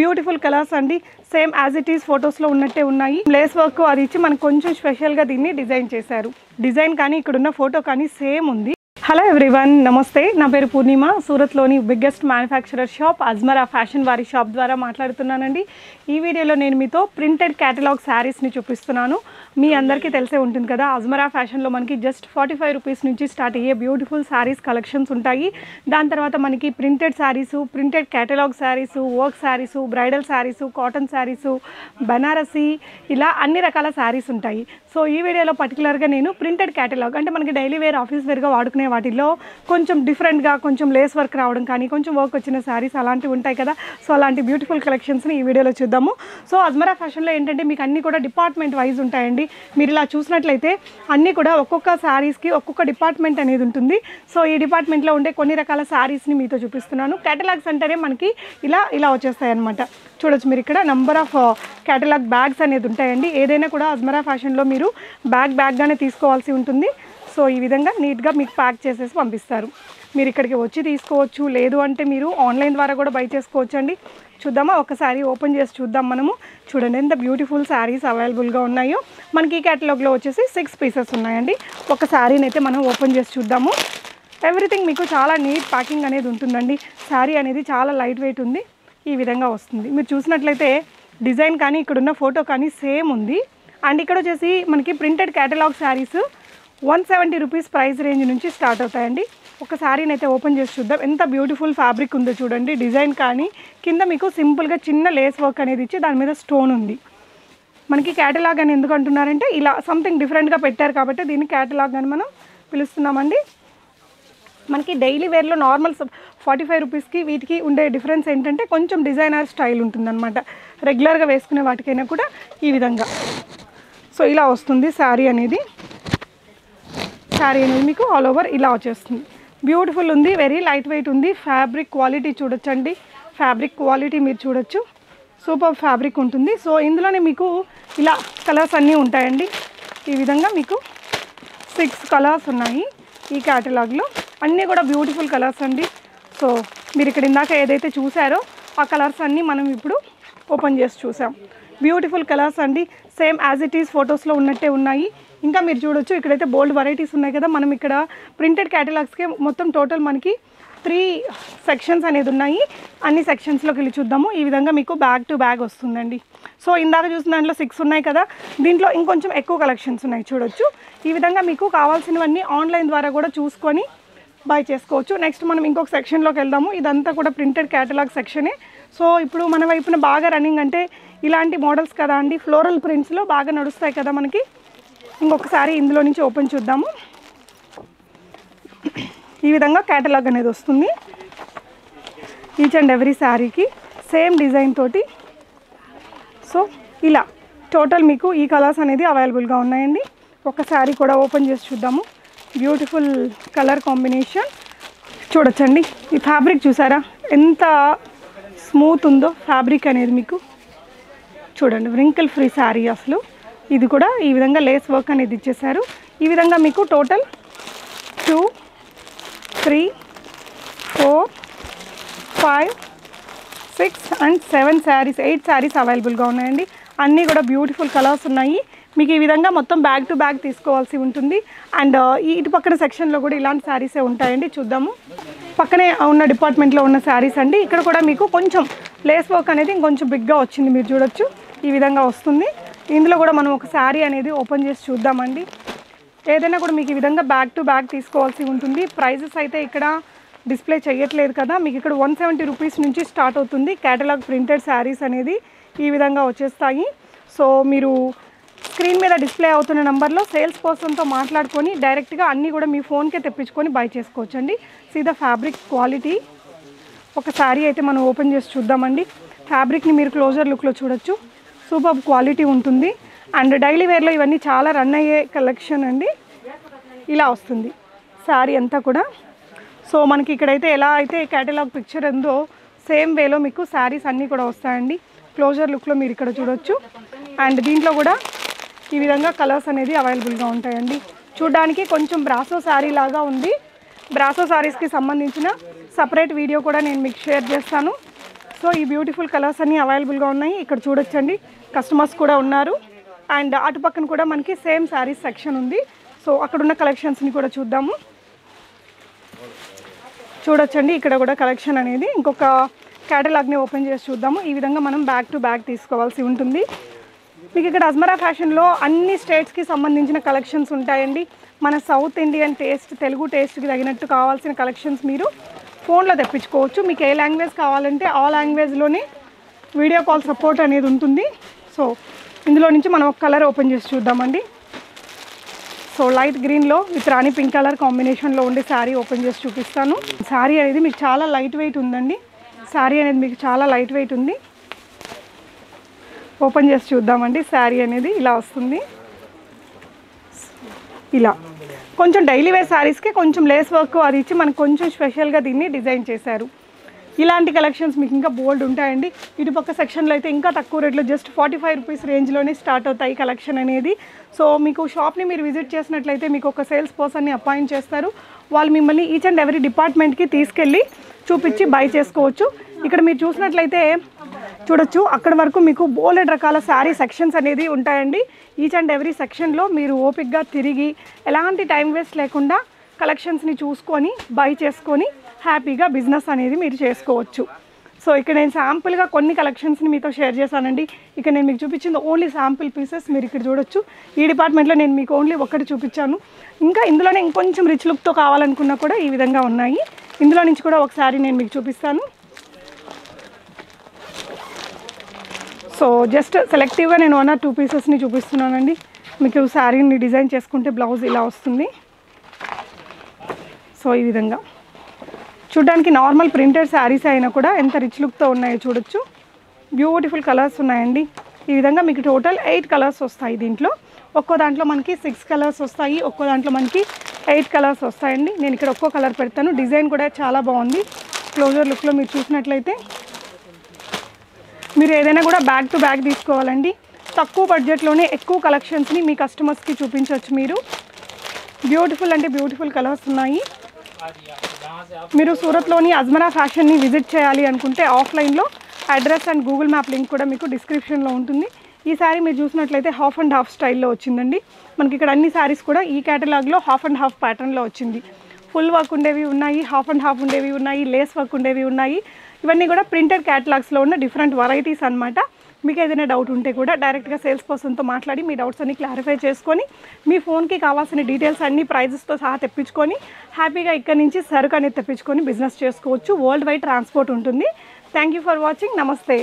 Beautiful colours అండి. Same as it is ఫొటోస్లో ఉన్నట్టే ఉన్నాయి. లేస్ వర్క్ అది ఇచ్చి మనకు కొంచెం స్పెషల్గా దీన్ని డిజైన్ చేశారు. డిజైన్ కానీ ఇక్కడున్న ఫోటో కానీ సేమ్ ఉంది. హలో ఎవ్రీవన్, నమస్తే. నా పేరు పూర్ణిమ. సూరత్లోని biggest manufacturer shop Ajmera Fashion వారి షాప్ ద్వారా మాట్లాడుతున్నానండి. ఈ వీడియోలో నేను మీతో ప్రింటెడ్ క్యాటలాగ్ శారీస్ని చూపిస్తున్నాను. మీ అందరికీ తెలిసే ఉంటుంది కదా, అజ్మరా ఫ్యాషన్లో మనకి జస్ట్ 45 రూపీస్ నుంచి స్టార్ట్ అయ్యే బ్యూటిఫుల్ శారీస్ కలెక్షన్స్ ఉంటాయి. దాని తర్వాత మనకి printed saris, printed catalogue saris, work saris, bridal saris, cotton saris, Banarasi, ఇలా అన్ని రకాల శారీస్ ఉంటాయి. సో ఈ వీడియోలో పర్టికులర్గా నేను ప్రింటెడ్ క్యాటలాగ్ అంటే మనకి డైలీ వేర్, ఆఫీస్ వేర్గా వాడుకునే వాటిల్లో కొంచెం డిఫరెంట్గా కొంచెం లేస్ వర్క్ రావడం కానీ కొంచెం వర్క్ వచ్చిన శారీస్ అలాంటివి ఉంటాయి కదా. సో అలాంటి బ్యూటిఫుల్ కలెక్షన్స్ని ఈ వీడియోలో చూద్దాము. సో అజ్మరా ఫ్యాషన్లో ఏంటంటే మీకు అన్నీ కూడా డిపార్ట్మెంట్ వైజ్ ఉంటాయండి. మీరు ఇలా చూసినట్లయితే అన్నీ కూడా ఒక్కొక్క శారీస్కి ఒక్కొక్క డిపార్ట్మెంట్ అనేది ఉంటుంది. సో ఈ డిపార్ట్మెంట్లో ఉండే కొన్ని రకాల శారీస్ని మీతో చూపిస్తున్నాను. క్యాటలాగ్స్ అంటేనే మనకి ఇలా వచ్చేస్తాయి అనమాట. చూడొచ్చు మీరు ఇక్కడ నంబర్ ఆఫ్ క్యాటలాగ్ బ్యాగ్స్ అనేది ఉంటాయండి. ఏదైనా కూడా అజ్మరా ఫ్యాషన్లో మీరు బ్యాగ్గానే తీసుకోవాల్సి ఉంటుంది. సో ఈ విధంగా నీట్గా మీకు ప్యాక్ చేసేసి పంపిస్తారు. మీరు ఇక్కడికి వచ్చి తీసుకోవచ్చు, లేదు అంటే మీరు ఆన్లైన్ ద్వారా కూడా బై చేసుకోవచ్చు అండి. చూద్దామా, ఒకసారి ఓపెన్ చేసి చూద్దాం మనము. చూడండి ఎంత బ్యూటిఫుల్ శారీస్ అవైలబుల్గా ఉన్నాయో. మనకి ఈ క్యాటలాగ్లో వచ్చేసి 6 పీసెస్ ఉన్నాయండి. ఒక శారీని అయితే మనం ఓపెన్ చేసి చూద్దాము. ఎవ్రీథింగ్ మీకు చాలా నీట్ ప్యాకింగ్ అనేది ఉంటుందండి. శారీ అనేది చాలా లైట్ వెయిట్ ఉంది. ఈ విధంగా వస్తుంది. మీరు చూసినట్లయితే డిజైన్ కానీ ఇక్కడున్న ఫోటో కానీ సేమ్ ఉంది. అండ్ ఇక్కడ వచ్చేసి మనకి printed catalogue saris 170 rupees price range నుంచి స్టార్ట్ అవుతాయండి. ఒక శారీని అయితే ఓపెన్ చేసి చూద్దాం. ఎంత బ్యూటిఫుల్ ఫ్యాబ్రిక్ ఉందో చూడండి. డిజైన్ కానీ కింద మీకు సింపుల్గా చిన్న లేస్ వర్క్ అనేది ఇచ్చి దాని మీద స్టోన్ ఉంది. మనకి క్యాటలాగ్ అని ఎందుకు అంటున్నారంటే ఇలా సంథింగ్ డిఫరెంట్గా పెట్టారు కాబట్టి దీన్ని క్యాటలాగ్ అని మనం పిలుస్తున్నామండి. మనకి డైలీ వేర్లో నార్మల్ 45 రూపీస్కి వీటికి ఉండే డిఫరెన్స్ ఏంటంటే కొంచెం డిజైనర్ స్టైల్ ఉంటుందన్నమాట. రెగ్యులర్గా వేసుకునే వాటికైనా కూడా ఈ విధంగా సో ఇలా వస్తుంది శారీ అనేది మీకు ఆల్ ఓవర్ ఇలా వచ్చేస్తుంది. బ్యూటిఫుల్ ఉంది, వెరీ లైట్ వెయిట్ ఉంది. ఫ్యాబ్రిక్ క్వాలిటీ చూడొచ్చండి. ఫ్యాబ్రిక్ క్వాలిటీ మీరు చూడొచ్చు, సూపర్ ఫ్యాబ్రిక్ ఉంటుంది. సో ఇందులోనే మీకు ఇలా కలర్స్ అన్నీ ఉంటాయండి. ఈ విధంగా మీకు 6 కలర్స్ ఉన్నాయి ఈ క్యాటలాగ్లో. అన్నీ కూడా బ్యూటిఫుల్ కలర్స్ అండి. సో మీరు ఇక్కడ ఇందాక ఏదైతే చూసారో ఆ కలర్స్ అన్నీ మనం ఇప్పుడు ఓపెన్ చేసి చూసాం. బ్యూటిఫుల్ కలర్స్ అండి. సేమ్ యాజ్ ఇట్ ఈస్ ఫొటోస్లో ఉన్నట్టే ఉన్నాయి. ఇంకా మీరు చూడొచ్చు ఇక్కడైతే బోల్డ్ వెరైటీస్ ఉన్నాయి కదా. మనం ఇక్కడ ప్రింటెడ్ క్యాటలాగ్స్కి మొత్తం టోటల్ మనకి 3 సెక్షన్స్ అనేది ఉన్నాయి. అన్ని సెక్షన్స్లోకి వెళ్ళి చూద్దాము. ఈ విధంగా మీకు బ్యాగ్ టు బ్యాగ్ వస్తుందండి. సో ఇందాక చూసిన దాంట్లో 6 ఉన్నాయి కదా, దీంట్లో ఇంకొంచెం ఎక్కువ కలెక్షన్స్ ఉన్నాయి చూడొచ్చు. ఈ విధంగా మీకు కావాల్సినవన్నీ ఆన్లైన్ ద్వారా కూడా చూసుకొని బై చేసుకోవచ్చు. నెక్స్ట్ మనం ఇంకొక సెక్షన్లోకి వెళ్దాము. ఇదంతా కూడా ప్రింటెడ్ క్యాటలాగ్ సెక్షనే. సో ఇప్పుడు మన వైపున బాగా రన్నింగ్ అంటే ఇలాంటి మోడల్స్ కదా అండి, ఫ్లోరల్ ప్రింట్స్లో బాగా నడుస్తాయి కదా మనకి. ఇంకొకసారి ఇందులో నుంచి ఓపెన్ చూద్దాము. ఈ విధంగా క్యాటలాగ్ అనేది వస్తుంది. ఈచ్ అండ్ ఎవ్రీ శారీకి సేమ్ డిజైన్ తోటి. సో ఇలా టోటల్ మీకు ఈ కలర్స్ అనేది అవైలబుల్గా ఉన్నాయండి. ఒక శారీ కూడా ఓపెన్ చేసి చూద్దాము. బ్యూటిఫుల్ కలర్ కాంబినేషన్ చూడొచ్చండి. ఈ ఫ్యాబ్రిక్ చూసారా ఎంత స్మూత్ ఉందో ఫ్యాబ్రిక్ అనేది మీకు. చూడండి వ్రింకిల్ ఫ్రీ శారీ అసలు. ఇది కూడా ఈ విధంగా లేస్ వర్క్ అనేది ఇచ్చేసారు. ఈ విధంగా మీకు టోటల్ 2, 3, 4, 5, 6 and 7 శారీస్, 8 శారీస్ అవైలబుల్గా ఉన్నాయండి. అన్నీ కూడా బ్యూటిఫుల్ కలర్స్ ఉన్నాయి. మీకు ఈ విధంగా మొత్తం బ్యాగ్ టు బ్యాగ్ తీసుకోవాల్సి ఉంటుంది. అండ్ ఇటు పక్కన సెక్షన్లో కూడా ఇలాంటి శారీసే ఉంటాయండి. చూద్దాము. పక్కనే ఉన్న డిపార్ట్మెంట్లో ఉన్న శారీస్ అండి. ఇక్కడ కూడా మీకు కొంచెం లేస్ వర్క్ అనేది ఇంకొంచెం బిగ్గా వచ్చింది. మీరు చూడొచ్చు ఈ విధంగా వస్తుంది. ఇందులో కూడా మనం ఒక శారీ అనేది ఓపెన్ చేసి చూద్దామండి. ఏదైనా కూడా మీకు ఈ విధంగా బ్యాగ్ టు బ్యాగ్ తీసుకోవాల్సి ఉంటుంది. ప్రైజెస్ అయితే ఇక్కడ డిస్ప్లే చేయట్లేదు కదా. మీకు ఇక్కడ 170 రూపీస్ నుంచి స్టార్ట్ అవుతుంది. క్యాటలాగ్ ప్రింటెడ్ శారీస్ అనేది ఈ విధంగా వచ్చేస్తాయి. సో మీరు స్క్రీన్ మీద డిస్ప్లే అవుతున్న నెంబర్లో సేల్స్ పర్సన్తో మాట్లాడుకొని డైరెక్ట్గా అన్నీ కూడా మీ ఫోన్కే తెప్పించుకొని బై చేసుకోవచ్చండి. See the fabric quality. ఒక శారీ అయితే మనం ఓపెన్ చేసి చూద్దామండి. ఫ్యాబ్రిక్ని మీరు క్లోజర్ లుక్లో చూడొచ్చు. సూపర్ క్వాలిటీ ఉంటుంది. అండ్ డైలీ వేర్లో ఇవన్నీ చాలా రన్ అయ్యే కలెక్షన్ అండి. ఇలా వస్తుంది శారీ అంతా కూడా. సో మనకి ఇక్కడైతే ఎలా అయితే క్యాటలాగ్ పిక్చర్ ఉందో సేమ్ వేలో మీకు శారీస్ అన్నీ కూడా వస్తాయండి. క్లోజర్ లుక్లో మీరు ఇక్కడ చూడొచ్చు. అండ్ దీంట్లో కూడా ఈ విధంగా కలర్స్ అనేది అవైలబుల్గా ఉంటాయండి. చూడడానికి కొంచెం బ్రాసో శారీ లాగా ఉంది. బ్రాసో శారీస్కి సంబంధించిన సపరేట్ వీడియో కూడా నేను మీకు షేర్ చేస్తాను. సో ఈ బ్యూటిఫుల్ కలర్స్ అన్నీ అవైలబుల్గా ఉన్నాయి. ఇక్కడ చూడొచ్చండి, కస్టమర్స్ కూడా ఉన్నారు. అండ్ అటు పక్కన కూడా మనకి సేమ్ శారీస్ సెక్షన్ ఉంది. సో అక్కడ ఉన్న కలెక్షన్స్ని కూడా చూద్దాము. చూడొచ్చండి, ఇక్కడ కూడా కలెక్షన్ అనేది ఇంకొక క్యాటలాగ్ని ఓపెన్ చేసి చూద్దాము. ఈ విధంగా మనం బ్యాక్ టు బ్యాక్ తీసుకోవాల్సి ఉంటుంది. మీకు ఇక్కడ అజ్మరా ఫ్యాషన్లో అన్ని స్టేట్స్కి సంబంధించిన కలెక్షన్స్ ఉంటాయండి. మన సౌత్ ఇండియన్ టేస్ట్, తెలుగు టేస్ట్కి తగినట్టు కావాల్సిన కలెక్షన్స్ మీరు ఫోన్లో తెప్పించుకోవచ్చు. మీకు ఏ లాంగ్వేజ్ కావాలంటే ఆ లాంగ్వేజ్లోనే వీడియో కాల్ సపోర్ట్ అనేది ఉంటుంది. సో ఇందులో నుంచి మనం ఒక కలర్ ఓపెన్ చేసి చూద్దామండి. సో లైట్ గ్రీన్లో విత్ రాణి పింక్ కలర్ కాంబినేషన్లో ఉండే శారీ ఓపెన్ చేసి చూపిస్తాను. శారీ అనేది మీకు చాలా లైట్ వెయిట్ ఉందండి. శారీ అనేది మీకు చాలా లైట్ వెయిట్ ఉంది. ఓపెన్ చేసి చూద్దామండి. శారీ అనేది ఇలా వస్తుంది. ఇలా కొంచెం డైలీ వేర్ శారీస్కి కొంచెం లేస్ వర్క్ అది ఇచ్చి మనకు కొంచెం స్పెషల్గా దీన్ని డిజైన్ చేశారు. ఇలాంటి కలెక్షన్స్ మీకు ఇంకా బోల్డ్ ఉంటాయండి. ఇటుపక్క సెక్షన్లో అయితే ఇంకా తక్కువ రేట్లో జస్ట్ 45 రూపీస్ రేంజ్లోనే స్టార్ట్ అవుతాయి కలెక్షన్ అనేది. సో మీకు షాప్ని మీరు విజిట్ చేసినట్లయితే మీకు ఒక సేల్స్ పర్సన్ని అపాయింట్ చేస్తారు. వాళ్ళు మిమ్మల్ని ఈచ్ అండ్ ఎవరీ డిపార్ట్మెంట్కి తీసుకెళ్ళి చూపించి బై చేసుకోవచ్చు. ఇక్కడ మీరు చూసినట్లయితే చూడొచ్చు, అక్కడ వరకు మీకు బోలెడ్ రకాల శారీ సెక్షన్స్ అనేది ఉంటాయండి. ఈచ్ అండ్ ఎవ్రీ సెక్షన్లో మీరు ఓపిక్గా తిరిగి ఎలాంటి టైం వేస్ట్ లేకుండా కలెక్షన్స్ని చూసుకొని బై చేసుకొని హ్యాపీగా బిజినెస్ అనేది మీరు చేసుకోవచ్చు. సో ఇక్కడ నేను శాంపుల్గా కొన్ని కలెక్షన్స్ని మీతో షేర్ చేశానండి. ఇక్కడ నేను మీకు చూపించింది ఓన్లీ శాంపుల్ పీసెస్. మీరు ఇక్కడ చూడొచ్చు, ఈ డిపార్ట్మెంట్లో నేను మీకు ఓన్లీ ఒకటి చూపించాను. ఇంకా ఇందులోనే ఇంకొంచెం రిచ్ లుక్తో కావాలనుకున్నా కూడా ఈ విధంగా ఉన్నాయి. ఇందులో నుంచి కూడా ఒకసారి నేను మీకు చూపిస్తాను. సో జస్ట్ సెలెక్టివ్గా నేను 1 or 2 పీసెస్ని చూపిస్తున్నానండి. మీకు శారీని డిజైన్ చేసుకుంటే బ్లౌజ్ ఇలా వస్తుంది. సో ఈ విధంగా చూడడానికి నార్మల్ ప్రింటెడ్ శారీస్ అయినా కూడా ఎంత రిచ్ లుక్తో ఉన్నాయో చూడొచ్చు. బ్యూటిఫుల్ కలర్స్ ఉన్నాయండి. ఈ విధంగా మీకు టోటల్ 8 కలర్స్ వస్తాయి. దీంట్లో ఒక్కో దాంట్లో మనకి 6 కలర్స్ వస్తాయి, ఒక్కో దాంట్లో మనకి 8 కలర్స్ వస్తాయండి. నేను ఇక్కడ ఒక్కో కలర్ పెడతాను. డిజైన్ కూడా చాలా బాగుంది. క్లోజర్ లుక్లో మీరు చూసినట్లయితే మీరు ఏదైనా కూడా బ్యాక్ టు బ్యాక్ తీసుకోవాలండి. తక్కువ బడ్జెట్లోనే ఎక్కువ కలెక్షన్స్ని మీ కస్టమర్స్కి చూపించవచ్చు. మీరు బ్యూటిఫుల్ అంటే బ్యూటిఫుల్ కలర్స్ ఉన్నాయి. మీరు సూరత్లోని అజ్మరా ఫ్యాషన్ని విజిట్ చేయాలి అనుకుంటే ఆఫ్లైన్లో address and Google map link కూడా మీకు డిస్క్రిప్షన్లో ఉంటుంది. ఈ శారీ మీరు చూసినట్లయితే హాఫ్ అండ్ హాఫ్ స్టైల్లో వచ్చిందండి. మనకి ఇక్కడ అన్ని శారీస్ కూడా ఈ కేటలాగ్లో హాఫ్ అండ్ హాఫ్ ప్యాటర్న్లో వచ్చింది. ఫుల్ వర్క్ ఉండేవి ఉన్నాయి, హాఫ్ అండ్ హాఫ్ ఉండేవి ఉన్నాయి, లేస్ వర్క్ ఉండేవి ఉన్నాయి. ఇవన్నీ కూడా ప్రింటెడ్ క్యాటలాగ్స్లో ఉన్న డిఫరెంట్ వెరైటీస్ అనమాట. మీకు ఏదైనా డౌట్ ఉంటే కూడా డైరెక్ట్గా సేల్స్ పర్సన్తో మాట్లాడి మీ డౌట్స్ అన్ని క్లారిఫై చేసుకొని మీ ఫోన్కి కావాల్సిన డీటెయిల్స్ అన్ని ప్రైజెస్తో సహా తెప్పించుకొని హ్యాపీగా ఇక్కడ నుంచి సరుకు అనేది తెప్పించుకొని బిజినెస్ చేసుకోవచ్చు. వరల్డ్ వైడ్ ట్రాన్స్పోర్ట్ ఉంటుంది. Thank you for watching. నమస్తే.